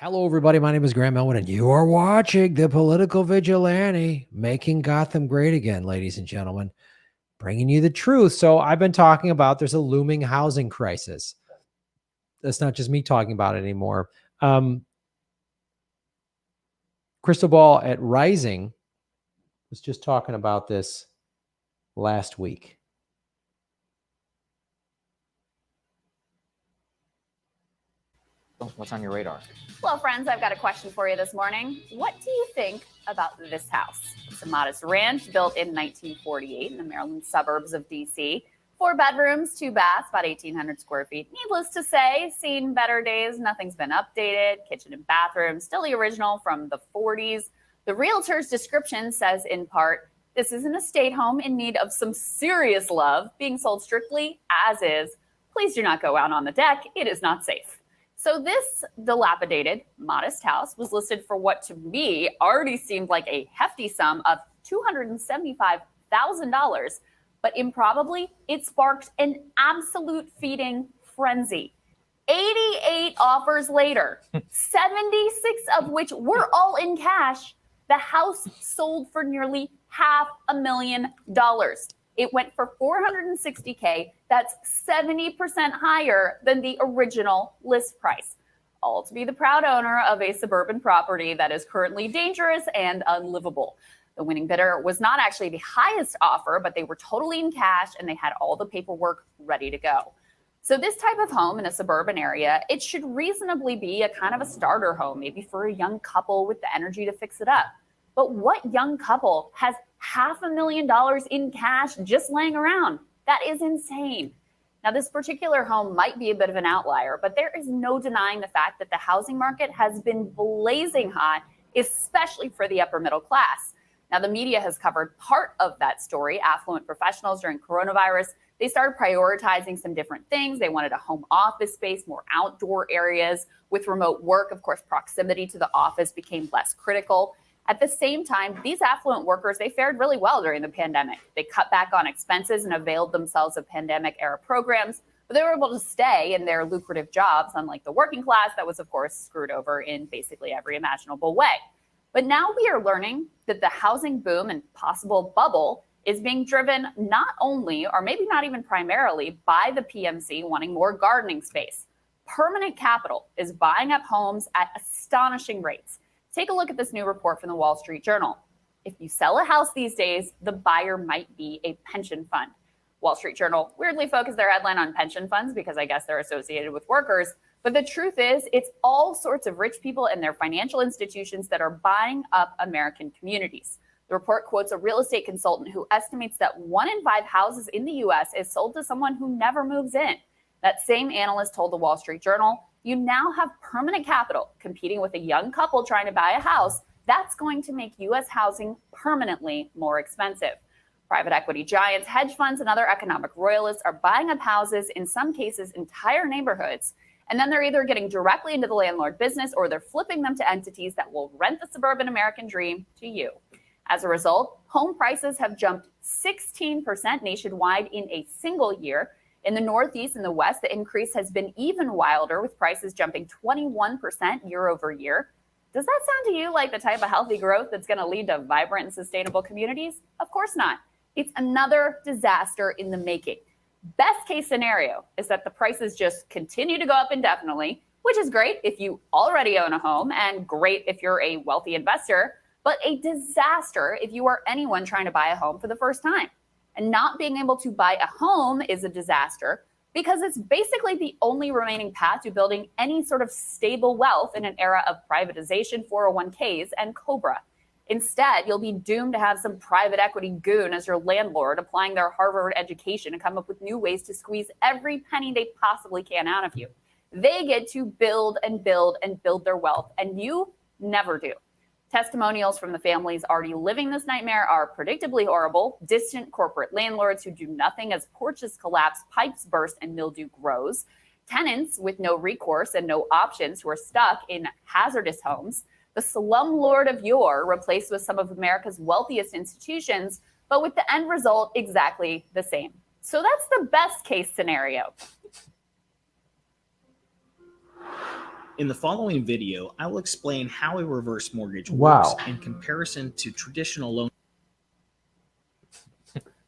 Hello, everybody. My name is Graham Elwood, and you are watching The Political Vigilante, making Gotham great again, ladies and gentlemen, bringing you the truth. So I've been talking about there's a looming housing crisis. That's not just me talking about it anymore. Krystal Ball at Rising was just talking about this last week. What's on your radar? Well, friends, I've got a question for you this morning. What do you think about this house? It's a modest ranch built in 1948 in the Maryland suburbs of D.C. 4 bedrooms, 2 baths, about 1,800 square feet. Needless to say, seen better days. Nothing's been updated. Kitchen and bathroom, still the original from the 40s. The realtor's description says, in part, this is an estate home in need of some serious love, being sold strictly as is. Please do not go out on the deck. It is not safe. So this dilapidated, modest house was listed for what to me already seemed like a hefty sum of $275,000, but improbably it sparked an absolute feeding frenzy. 88 offers later, 76 of which were all in cash, the house sold for nearly $500,000. It went for $460K. That's 70% higher than the original list price. All to be the proud owner of a suburban property that is currently dangerous and unlivable. The winning bidder was not actually the highest offer, but they were totally in cash and they had all the paperwork ready to go. So this type of home in a suburban area, it should reasonably be a kind of a starter home, maybe for a young couple with the energy to fix it up. But what young couple has $500,000 in cash just laying around? That is insane. Now, this particular home might be a bit of an outlier, but there is no denying the fact that the housing market has been blazing hot, especially for the upper middle class. Now, the media has covered part of that story. Affluent professionals during coronavirus, they started prioritizing some different things. They wanted a home office space, more outdoor areas. With remote work, of course, proximity to the office became less critical. At the same time, these affluent workers, they fared really well during the pandemic. They cut back on expenses and availed themselves of pandemic-era programs, but they were able to stay in their lucrative jobs, unlike the working class that was, of course, screwed over in basically every imaginable way. But now we are learning that the housing boom and possible bubble is being driven not only, or maybe not even primarily, by the PMC wanting more gardening space. Permanent capital is buying up homes at astonishing rates. Take a look at this new report from the Wall Street Journal. If you sell a house these days, the buyer might be a pension fund. Wall Street Journal weirdly focused their headline on pension funds because I guess they're associated with workers. But the truth is, it's all sorts of rich people and their financial institutions that are buying up American communities. The report quotes a real estate consultant who estimates that 1 in 5 houses in the U.S. is sold to someone who never moves in. That same analyst told the Wall Street Journal, you now have permanent capital competing with a young couple trying to buy a house. That's going to make U.S. housing permanently more expensive. Private equity giants, hedge funds, and other economic royalists are buying up houses, in some cases entire neighborhoods, and then they're either getting directly into the landlord business or they're flipping them to entities that will rent the suburban American dream to you. As a result, home prices have jumped 16% nationwide in a single year. In the Northeast and the West, the increase has been even wilder, with prices jumping 21% year over year. Does that sound to you like the type of healthy growth that's going to lead to vibrant and sustainable communities? Of course not. It's another disaster in the making. Best case scenario is that the prices just continue to go up indefinitely, which is great if you already own a home and great if you're a wealthy investor, but a disaster if you are anyone trying to buy a home for the first time. And not being able to buy a home is a disaster because it's basically the only remaining path to building any sort of stable wealth in an era of privatization, 401ks, and COBRA. Instead, you'll be doomed to have some private equity goon as your landlord, applying their Harvard education to come up with new ways to squeeze every penny they possibly can out of you. They get to build and build and build their wealth, and you never do. Testimonials from the families already living this nightmare are predictably horrible. Distant corporate landlords who do nothing as porches collapse, pipes burst, and mildew grows. Tenants with no recourse and no options who are stuck in hazardous homes. The slumlord of yore replaced with some of America's wealthiest institutions, but with the end result exactly the same. So that's the best case scenario. In the following video, I will explain how a reverse mortgage Wow. works in comparison to traditional loan.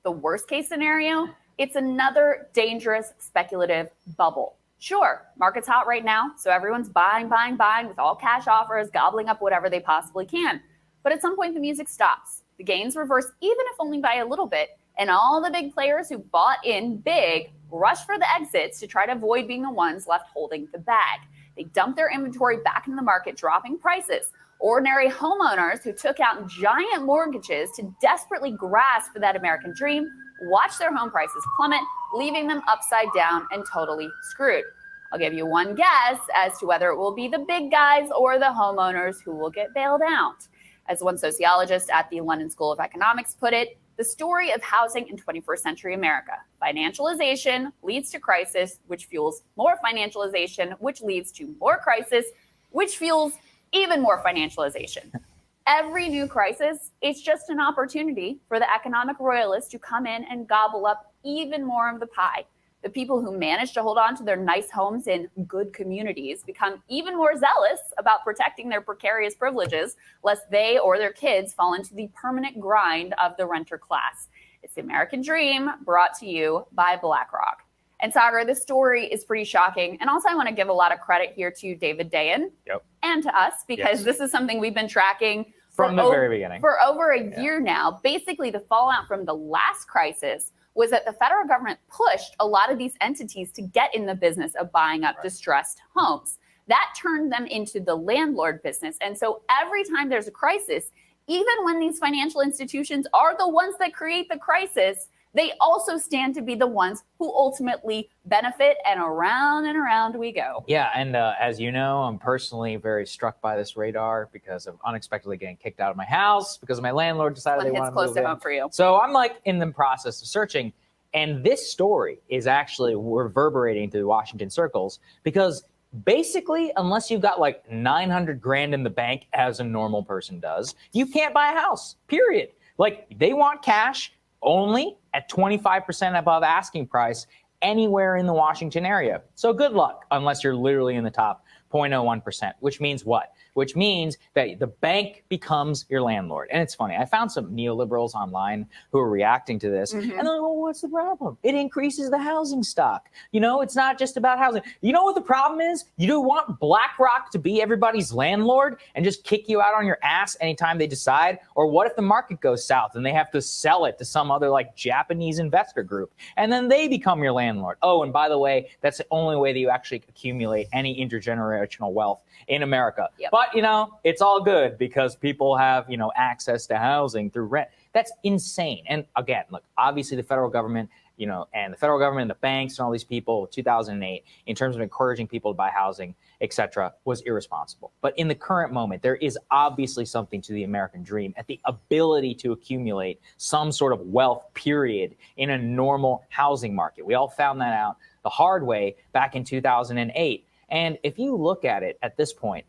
The worst case scenario, it's another dangerous speculative bubble. Sure, market's hot right now, so everyone's buying with all cash offers, gobbling up whatever they possibly can. But at some point, the music stops. The gains reverse, even if only by a little bit, and all the big players who bought in big rush for the exits to try to avoid being the ones left holding the bag. They dump their inventory back into the market, dropping prices. Ordinary homeowners who took out giant mortgages to desperately grasp for that American dream watch their home prices plummet, leaving them upside down and totally screwed. I'll give you one guess as to whether it will be the big guys or the homeowners who will get bailed out. As one sociologist at the London School of Economics put it, the story of housing in 21st century America. Financialization leads to crisis, which fuels more financialization, which leads to more crisis, which fuels even more financialization. Every new crisis is just an opportunity for the economic royalists to come in and gobble up even more of the pie. The people who manage to hold on to their nice homes in good communities become even more zealous about protecting their precarious privileges, lest they or their kids fall into the permanent grind of the renter class. It's the American dream brought to you by BlackRock. And Sagar, this story is pretty shocking. And also I want to give a lot of credit here to David Dayen and to us, because this is something we've been tracking from the very beginning for over a year now. Basically, the fallout from the last crisis was that the federal government pushed a lot of these entities to get in the business of buying up distressed homes. That turned them into the landlord business. And so every time there's a crisis, even when these financial institutions are the ones that create the crisis, they also stand to be the ones who ultimately benefit, and around we go. Yeah, and as you know, I'm personally very struck by this radar because of unexpectedly getting kicked out of my house because my landlord decided they wanted to move in. Home for you. So I'm like in the process of searching, and this story is actually reverberating through Washington circles because basically, unless you've got like 900 grand in the bank, as a normal person does, you can't buy a house, period. Like, they want cash only at 25% above asking price anywhere in the Washington area. So good luck, unless you're literally in the top 0.01%, which means what? Which means that the bank becomes your landlord. And it's funny, I found some neoliberals online who are reacting to this, and they're like, well, what's the problem? It increases the housing stock. You know, it's not just about housing. You know what the problem is? You don't want BlackRock to be everybody's landlord and just kick you out on your ass anytime they decide? Or what if the market goes south and they have to sell it to some other like Japanese investor group, and then they become your landlord? Oh, and by the way, that's the only way that you actually accumulate any intergenerational wealth in America. But, you know, it's all good because people have, you know, access to housing through rent. That's insane. And again, look, obviously the federal government, you know, and the federal government and the banks and all these people, 2008, in terms of encouraging people to buy housing, etc., was irresponsible. But in the current moment, there is obviously something to the American dream at the ability to accumulate some sort of wealth, period, in a normal housing market. We all found that out the hard way back in 2008. And if you look at it at this point,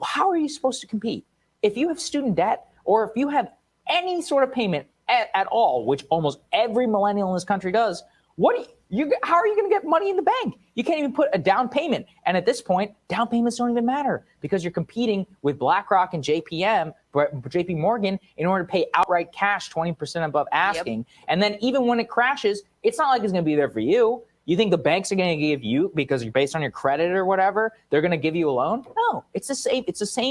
how are you supposed to compete? If you have student debt, or if you have any sort of payment at all, which almost every millennial in this country does, how are you going to get money in the bank? You can't even put a down payment. And at this point, down payments don't even matter because you're competing with BlackRock and JP Morgan in order to pay outright cash 20% above asking. And then even when it crashes, it's not like it's going to be there for you. You think the banks are going to give you, because you're based on your credit or whatever, they're going to give you a loan? No, it's the same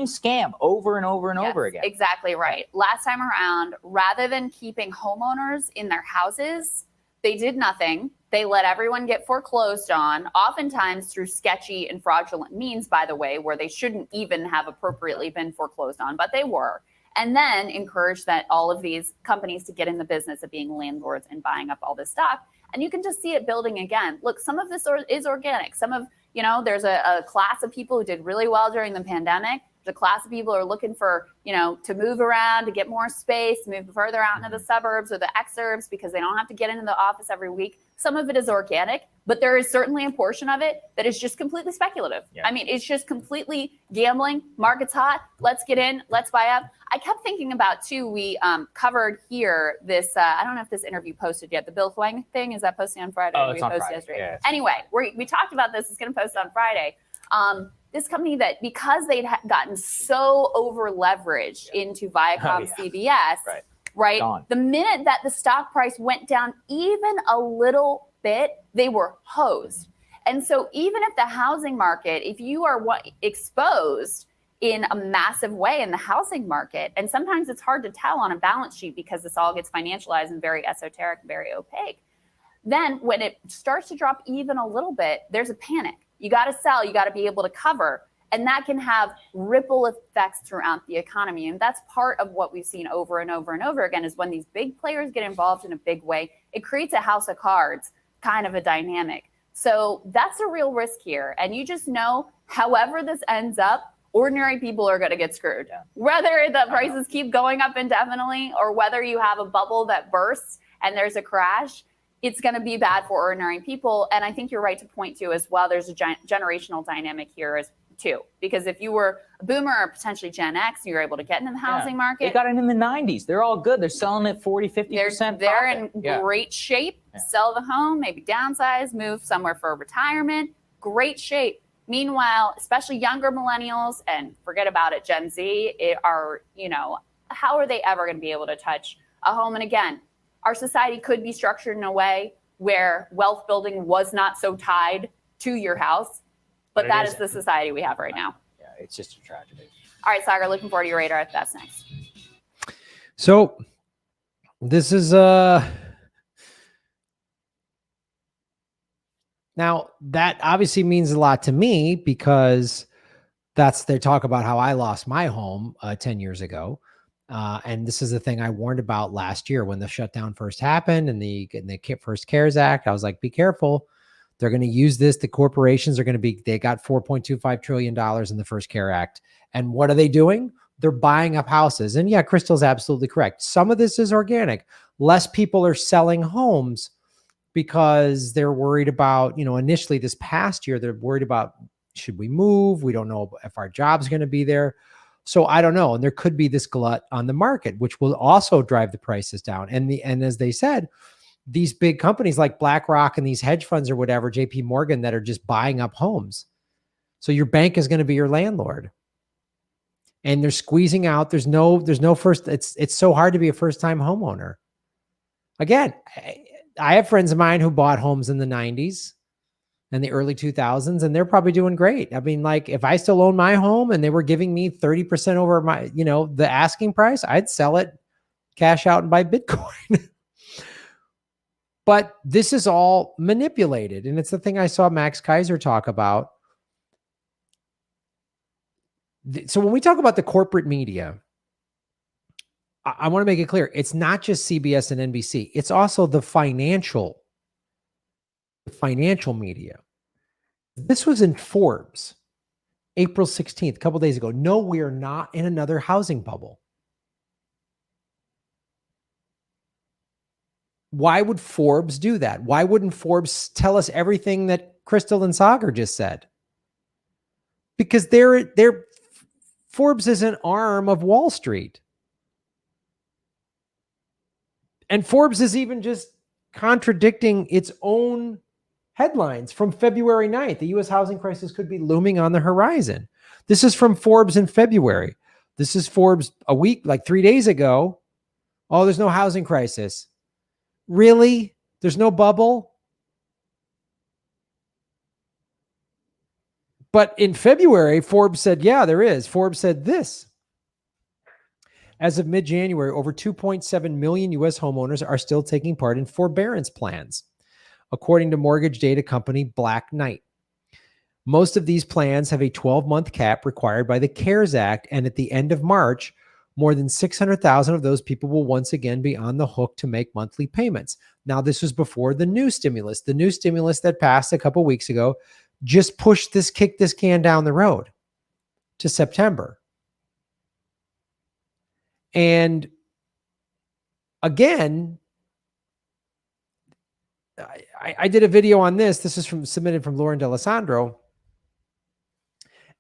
scam over and over and over again. Exactly right. Last time around, rather than keeping homeowners in their houses, they did nothing. They let everyone get foreclosed on, oftentimes through sketchy and fraudulent means, by the way, where they shouldn't even have appropriately been foreclosed on, but they were. And then encouraged that all of these companies to get in the business of being landlords and buying up all this stock. And you can just see it building again. Look, some of this is organic. Some of, you know, there's a class of people who did really well during the pandemic. There's a class of people who are looking for, you know, to move around, to get more space, move further out into the suburbs or the exurbs because they don't have to get into the office every week. Some of it is organic, but there is certainly a portion of it that is just completely speculative. I mean, it's just completely gambling. Market's hot. Let's get in. Let's buy up. I kept thinking about, too, we covered here this, I don't know if this interview posted yet, the Bill Hwang thing. Is that posting on Friday? Oh, it's on Friday. Yesterday? Anyway, we talked about this. It's going to post on Friday. This company that, because they'd gotten so over leveraged into Viacom CBS, right? Gone. The minute that the stock price went down even a little bit, they were hosed. And so even if the housing market, if you are exposed in a massive way in the housing market, and sometimes it's hard to tell on a balance sheet because this all gets financialized and very esoteric, very opaque, then when it starts to drop even a little bit, there's a panic. You got to sell, you got to be able to cover. And that can have ripple effects throughout the economy. And that's part of what we've seen over and over and over again, is when these big players get involved in a big way, it creates a house of cards kind of a dynamic. So that's a real risk here. And you just know, however this ends up, ordinary people are going to get screwed. Whether the prices keep going up indefinitely or whether you have a bubble that bursts and there's a crash, it's going to be bad for ordinary people. And I think you're right to point to as well, there's a generational dynamic here as too. Because if you were a boomer or potentially Gen X, you were able to get into the housing market. They got it in the 90s. They're all good. They're selling at 40, 50%. They're in great shape. Sell the home, maybe downsize, move somewhere for retirement. Great shape. Meanwhile, especially younger millennials, and forget about it, Gen Z, how are they ever going to be able to touch a home? And again, our society could be structured in a way where wealth building was not so tied to your house. But that is the society we have right now. Yeah, it's just a tragedy. All right, Sagar, looking forward to your radar. That's next. So this is now that obviously means a lot to me because they talk about how I lost my home 10 years ago. And this is the thing I warned about last year when the shutdown first happened and the first CARES Act. I was like, be careful. They're going to use this. The corporations are going to they got $4.25 trillion in the first CARE Act. And what are they doing? They're buying up houses. And yeah, Krystal's absolutely correct. Some of this is organic. Less people are selling homes because they're worried about, initially this past year, they're worried about, should we move? We don't know if our job's going to be there. So I don't know. And there could be this glut on the market, which will also drive the prices down. And as they said, these big companies like BlackRock and these hedge funds or whatever, JP Morgan, that are just buying up homes. So your bank is going to be your landlord. And they're squeezing out. There's no first. It's so hard to be a first-time homeowner. Again, I have friends of mine who bought homes in the 90s and the early 2000s, and they're probably doing great. I mean, like if I still own my home and they were giving me 30% over my, the asking price, I'd sell it, cash out and buy Bitcoin. But this is all manipulated. And it's the thing I saw Max Kaiser talk about. So when we talk about the corporate media, I want to make it clear. It's not just CBS and NBC. It's also the financial media. This was in Forbes, April 16th, a couple of days ago. No, we are not in another housing bubble. Why would Forbes do that? Why wouldn't Forbes tell us everything that Krystal and Sagar just said? Because Forbes is an arm of Wall Street. And Forbes is even just contradicting its own headlines from February 9th. The U.S. housing crisis could be looming on the horizon. This is from Forbes in February. This is Forbes a week, like 3 days ago. Oh, there's no housing crisis. Really? There's no bubble? But in February, Forbes said, yeah, there is. Forbes said this. As of mid-January, over 2.7 million U.S. homeowners are still taking part in forbearance plans, according to mortgage data company Black Knight. Most of these plans have a 12-month cap required by the CARES Act, and at the end of March, more than 600,000 of those people will once again be on the hook to make monthly payments. Now, this was before the new stimulus. The new stimulus that passed a couple weeks ago just kicked this can down the road to September. And again, I did a video on this. This is submitted from Lauren D'Alessandro.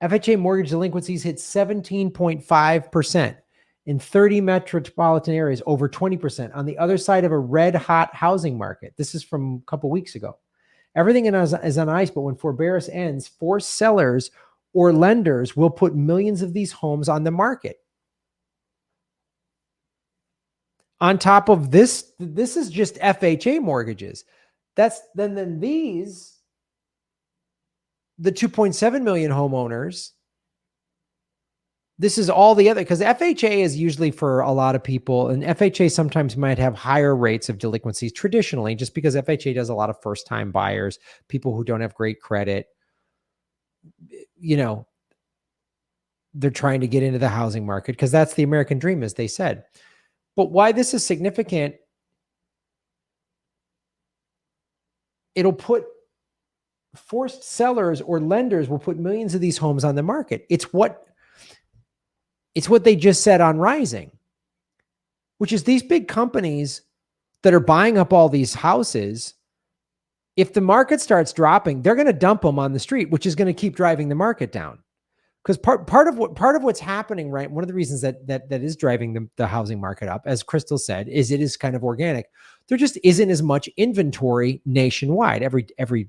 FHA mortgage delinquencies hit 17.5%. in 30 metropolitan areas, over 20% on the other side of a red hot housing market. This is from a couple weeks ago. Everything is on ice, but when forbearance ends, forced sellers or lenders will put millions of these homes on the market. On top of this, this is just FHA mortgages. That's then these, the 2.7 million homeowners. This is all the other, because FHA is usually for a lot of people, and FHA sometimes might have higher rates of delinquencies traditionally, just because FHA does a lot of first-time buyers, people who don't have great credit. You know, they're trying to get into the housing market because that's the American dream, as they said. But why this is significant, it'll put forced sellers or lenders will put millions of these homes on the market. It's what they just said on Rising, which is these big companies that are buying up all these houses. If the market starts dropping, they're going to dump them on the street, which is going to keep driving the market down. Because part of what's happening, right? One of the reasons that is driving the housing market up, as Krystal said, is it is kind of organic. There just isn't as much inventory nationwide. Every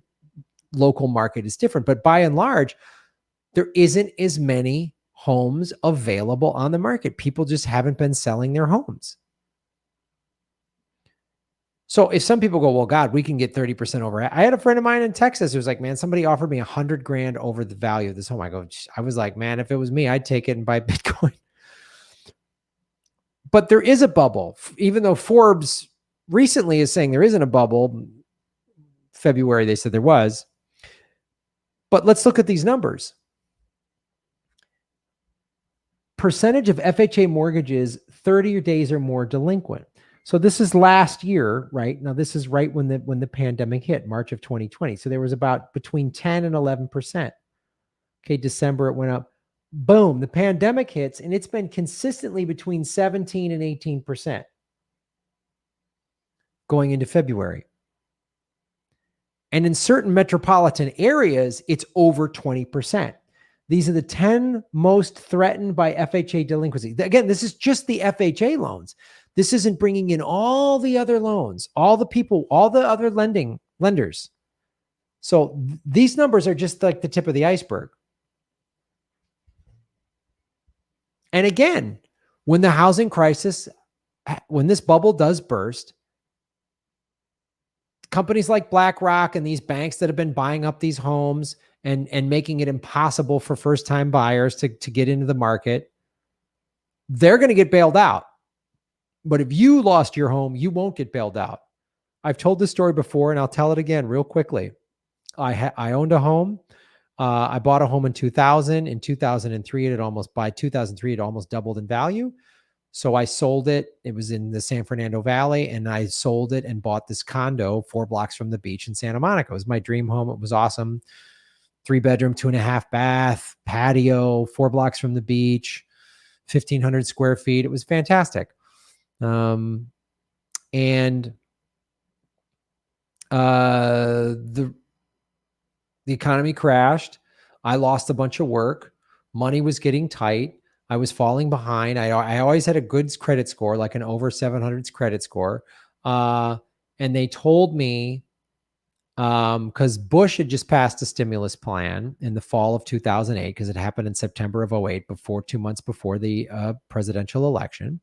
local market is different, but by and large, there isn't as many homes available on the market. People just haven't been selling their homes. So if some people go, well, God, we can get 30% over. I had a friend of mine in Texas who was like, man, somebody offered me $100,000 over the value of this home. I was like, man, if it was me, I'd take it and buy Bitcoin. But there is a bubble, even though Forbes recently is saying there isn't a bubble. February, they said there was. But let's look at these numbers. Percentage of FHA mortgages 30 days or more delinquent. So this is last year, right? Now this is right when the pandemic hit, March of 2020. So there was about between 10 and 11%. Okay, December it went up. Boom, the pandemic hits, and it's been consistently between 17 and 18% going into February. And in certain metropolitan areas, it's over 20%. These are the 10 most threatened by FHA delinquency. Again, this is just the FHA loans. This isn't bringing in all the other loans, all the people, all the other lenders. So these numbers are just like the tip of the iceberg. And again, when the housing crisis, when this bubble does burst, companies like BlackRock and these banks that have been buying up these homes and making it impossible for first-time buyers to get into the market, they're going to get bailed out. But if you lost your home, you won't get bailed out. I've told this story before, and I'll tell it again real quickly. I owned a home. I bought a home in 2000. In 2003, by 2003, it almost doubled in value. So I sold it. It was in the San Fernando Valley, and I sold it and bought this condo 4 blocks from the beach in Santa Monica. It was my dream home. It was awesome. 3-bedroom, 2.5 bath, patio, 4 blocks from the beach, 1,500 square feet. It was fantastic. And the economy crashed. I lost a bunch of work. Money was getting tight. I was falling behind. I always had a good credit score, like an over 700 credit score. And they told me, because Bush had just passed a stimulus plan in the fall of 2008, because it happened in September of 2008, 2 months before the presidential election.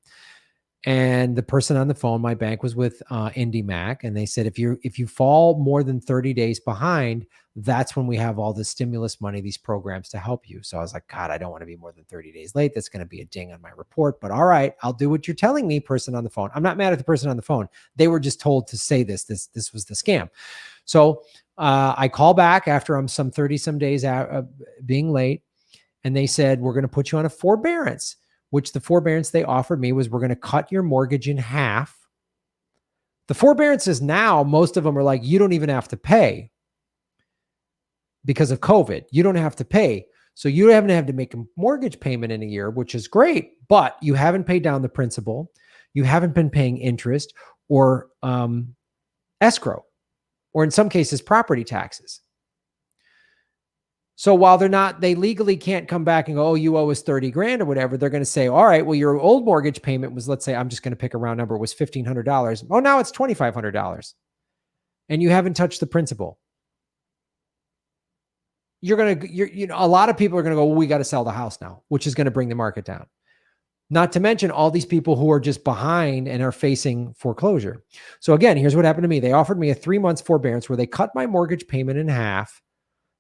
And the person on the phone, my bank was with IndyMac, and they said, if you fall more than 30 days behind, that's when we have all the stimulus money, these programs to help you. So I was like, God, I don't want to be more than 30 days late. That's going to be a ding on my report. But all right, I'll do what you're telling me, person on the phone. I'm not mad at the person on the phone. They were just told to say this was the scam. So I call back after I'm some 30 some days out being late, and they said, we're going to put you on a forbearance. Which the forbearance they offered me was, we're going to cut your mortgage in half. The forbearances now, most of them are like, you don't even have to pay because of COVID. You don't have to pay. So you haven't had to make a mortgage payment in a year, which is great, but you haven't paid down the principal. You haven't been paying interest or escrow, or in some cases, property taxes. So while they legally can't come back and go, oh, you owe us 30 grand or whatever, they're going to say, all right, well, your old mortgage payment was, let's say, I'm just going to pick a round number, was $1,500. Oh, now it's $2,500. And you haven't touched the principal. a lot of people are going to go, well, we got to sell the house now, which is going to bring the market down. Not to mention all these people who are just behind and are facing foreclosure. So again, here's what happened to me. They offered me a 3 months forbearance where they cut my mortgage payment in half.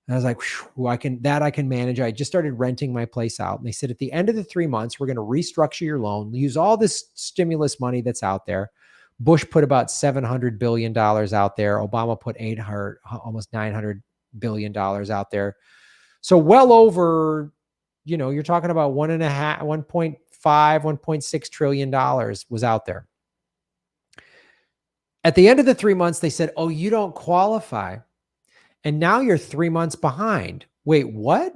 And I was like, I can manage. I just started renting my place out. And they said, at the end of the 3 months, we're going to restructure your loan, use all this stimulus money that's out there. Bush put about $700 billion out there. Obama put almost $900 billion out there. So well over, you're talking about 1.5, $1.6 trillion was out there. At the end of the 3 months, they said, oh, you don't qualify. And now you're 3 months behind. Wait, what?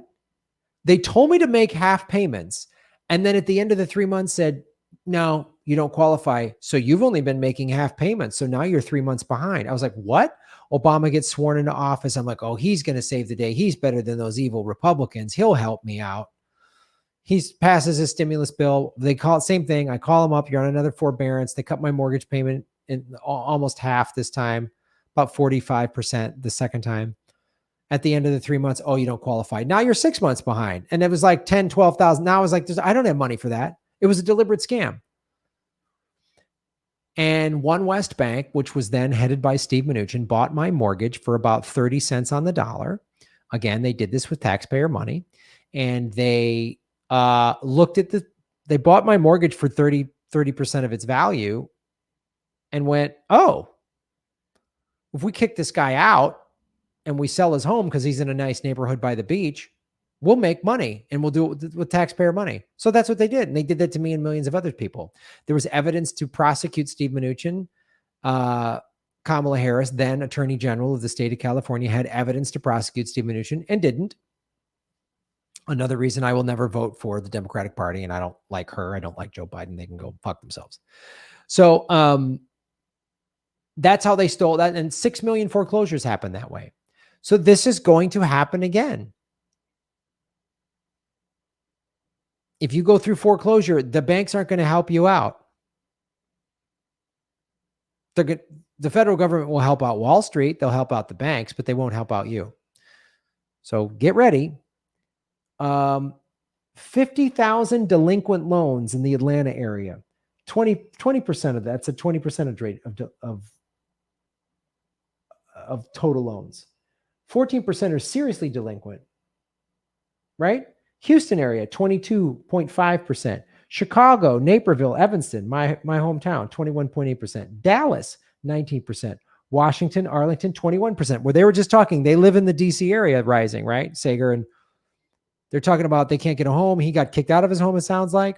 They told me to make half payments. And then at the end of the 3 months said, no, you don't qualify. So you've only been making half payments. So now you're 3 months behind. I was like, what? Obama gets sworn into office. I'm like, oh, he's going to save the day. He's better than those evil Republicans. He'll help me out. He passes his stimulus bill. They call it same thing. I call him up. You're on another forbearance. They cut my mortgage payment in almost half this time, about 45% the second time. At the end of the 3 months, oh, you don't qualify. Now you're 6 months behind. And it was like 10, 12,000. Now I was like, I don't have money for that. It was a deliberate scam. And OneWest Bank, which was then headed by Steve Mnuchin, bought my mortgage for about 30 cents on the dollar. Again, they did this with taxpayer money. And they they bought my mortgage for 30% of its value and went, oh, if we kick this guy out and we sell his home because he's in a nice neighborhood by the beach, we'll make money and we'll do it with taxpayer money. So that's what they did. And they did that to me and millions of other people. There was evidence to prosecute Steve Mnuchin. Kamala Harris, then Attorney General of the state of California, had evidence to prosecute Steve Mnuchin and didn't. Another reason I will never vote for the Democratic Party, and I don't like her. I don't like Joe Biden. They can go fuck themselves. So that's how they stole that. And 6 million foreclosures happened that way. So this is going to happen again. If you go through foreclosure, the banks aren't going to help you out. The federal government will help out Wall Street. They'll help out the banks, but they won't help out you. So get ready. 50,000 delinquent loans in the Atlanta area. 20% of that's a 20% rate of total loans. 14% are seriously delinquent, right? Houston area, 22.5%. Chicago, Naperville, Evanston, my hometown, 21.8%. Dallas, 19%. Washington, Arlington, 21%. Where they were just talking, they live in the DC area rising, right? Sager, and they're talking about they can't get a home. He got kicked out of his home, it sounds like.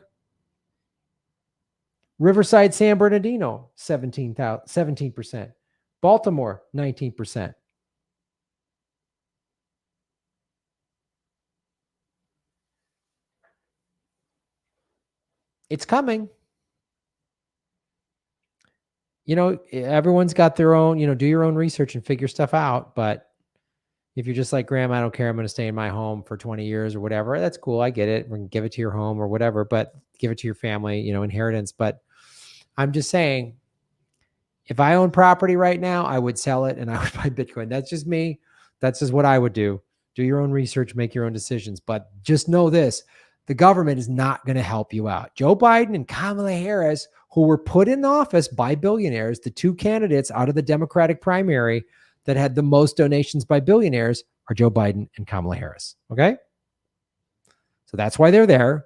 Riverside, San Bernardino, 17%. Baltimore, 19%. It's coming. Everyone's got their own, do your own research and figure stuff out. But if you're just like, Graham, I don't care. I'm going to stay in my home for 20 years or whatever. That's cool. I get it. We're going to give it to your home or whatever, but give it to your family, inheritance. But I'm just saying, if I own property right now, I would sell it and I would buy Bitcoin. That's just me. That's just what I would do. Do your own research, make your own decisions. But just know this, the government is not going to help you out. Joe Biden and Kamala Harris, who were put in office by billionaires, the two candidates out of the Democratic primary that had the most donations by billionaires, are Joe Biden and Kamala Harris. Okay? So that's why they're there.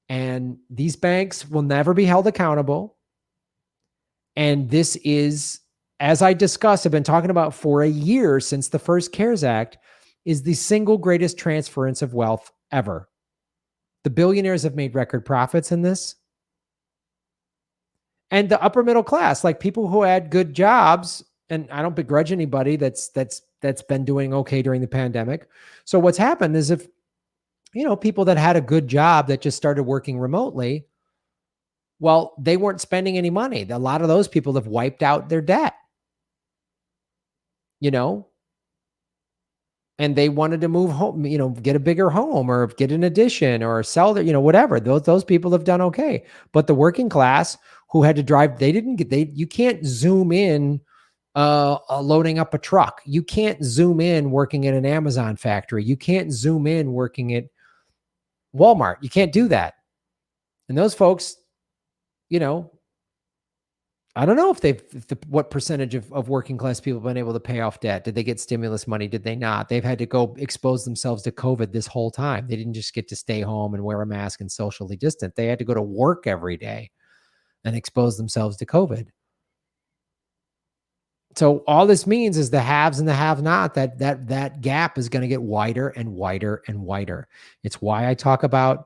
And these banks will never be held accountable. And this is, as I discussed, I've been talking about for a year since the first CARES Act, is the single greatest transference of wealth ever. The billionaires have made record profits in this. And the upper middle class, like people who had good jobs, and I don't begrudge anybody that's been doing okay during the pandemic. So what's happened is if, people that had a good job that just started working remotely, well, they weren't spending any money. A lot of those people have wiped out their debt, and they wanted to move home, get a bigger home or get an addition or sell their, whatever. Those people have done okay. But the working class who had to drive, you can't zoom in loading up a truck. You can't zoom in working at an Amazon factory. You can't zoom in working at Walmart. You can't do that. And those folks, you know, I don't know what percentage of working class people have been able to pay off debt. Did they get stimulus money? Did they not? They've had to go expose themselves to COVID this whole time. They didn't just get to stay home and wear a mask and socially distant. They had to go to work every day and expose themselves to COVID. So all this means is the haves and the have-not, that gap is going to get wider and wider and wider. It's why I talk about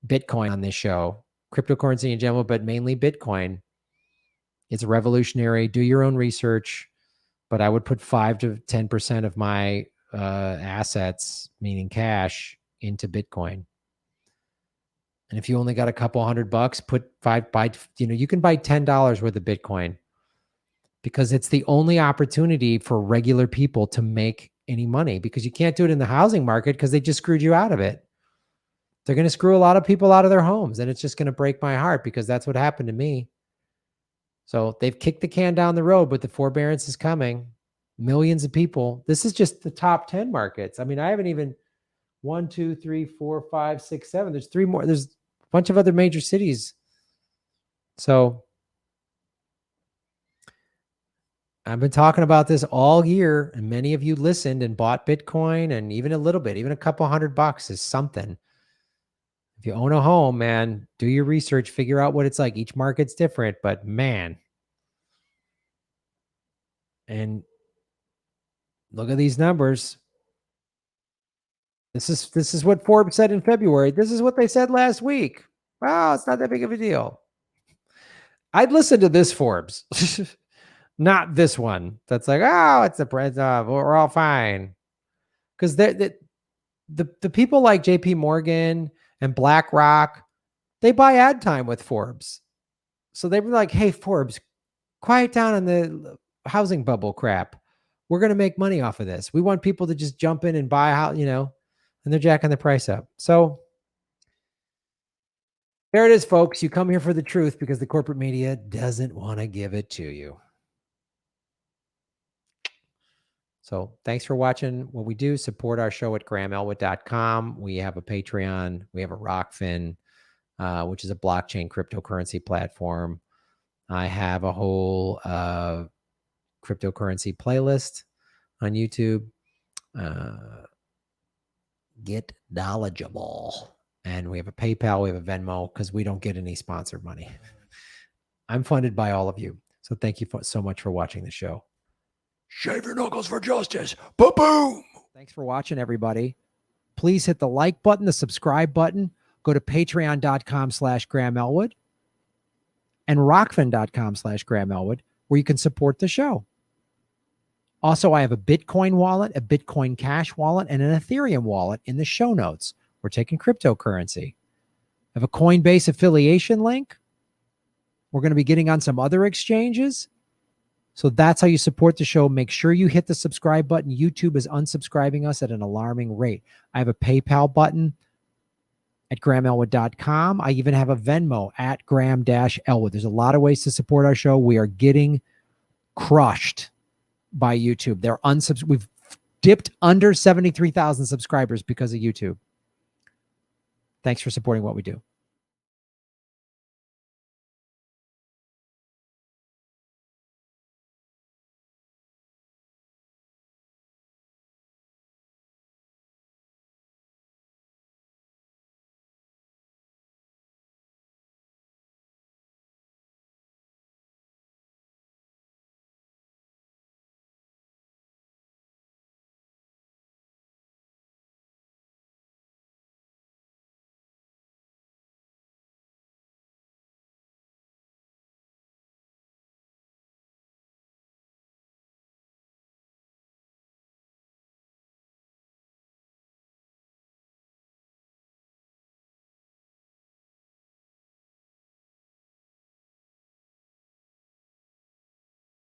Bitcoin on this show, cryptocurrency in general, but mainly Bitcoin. It's revolutionary. Do your own research, but I would put 5 to 10% of my assets, meaning cash, into Bitcoin. And if you only got a couple $100, you can buy $10 worth of Bitcoin, because it's the only opportunity for regular people to make any money, because you can't do it in the housing market because they just screwed you out of it. They're going to screw a lot of people out of their homes, and it's just going to break my heart because that's what happened to me. So they've kicked the can down the road, but the forbearance is coming. Millions of people. This is just the top 10 markets. I mean, I haven't even 1, 2, 3, 4, 5, 6, 7. There's 3 more. There's a bunch of other major cities. So I've been talking about this all year, and many of you listened and bought Bitcoin, and even a little bit, even a couple $100 is something. If you own a home, man, do your research, figure out what it's like. Each market's different, but man. And look at these numbers. This is what Forbes said in February. This is what they said last week. Wow, it's not that big of a deal. I'd listen to this Forbes, not this one. That's like, oh, it's a we're all fine. Because the people like JP Morgan and BlackRock, they buy ad time with Forbes. So they were like, hey, Forbes, quiet down on the housing bubble crap. We're going to make money off of this. We want people to just jump in and buy a house, and they're jacking the price up. So there it is, folks. You come here for the truth because the corporate media doesn't want to give it to you. So thanks for watching what we do. Support our show at GrahamElwood.com. We have a Patreon. We have a Rockfin, which is a blockchain cryptocurrency platform. I have a whole cryptocurrency playlist on YouTube. Get knowledgeable. And we have a PayPal. We have a Venmo, because we don't get any sponsored money. I'm funded by all of you. So thank you so much for watching the show. Shave your knuckles for justice. Boom. Thanks for watching, everybody. Please hit the like button, the subscribe button. Go to patreon.com/GrahamElwood and rockfin.com/GrahamElwood, where you can support the show. Also, I have a Bitcoin wallet, a Bitcoin Cash wallet, and an Ethereum wallet in the show notes. We're taking cryptocurrency. I have a Coinbase affiliation link. We're going to be getting on some other exchanges. So that's how you support the show. Make sure you hit the subscribe button. YouTube is unsubscribing us at an alarming rate. I have a PayPal button at GrahamElwood.com. I even have a Venmo at Graham-Elwood. There's a lot of ways to support our show. We are getting crushed by YouTube. We've dipped under 73,000 subscribers because of YouTube. Thanks for supporting what we do.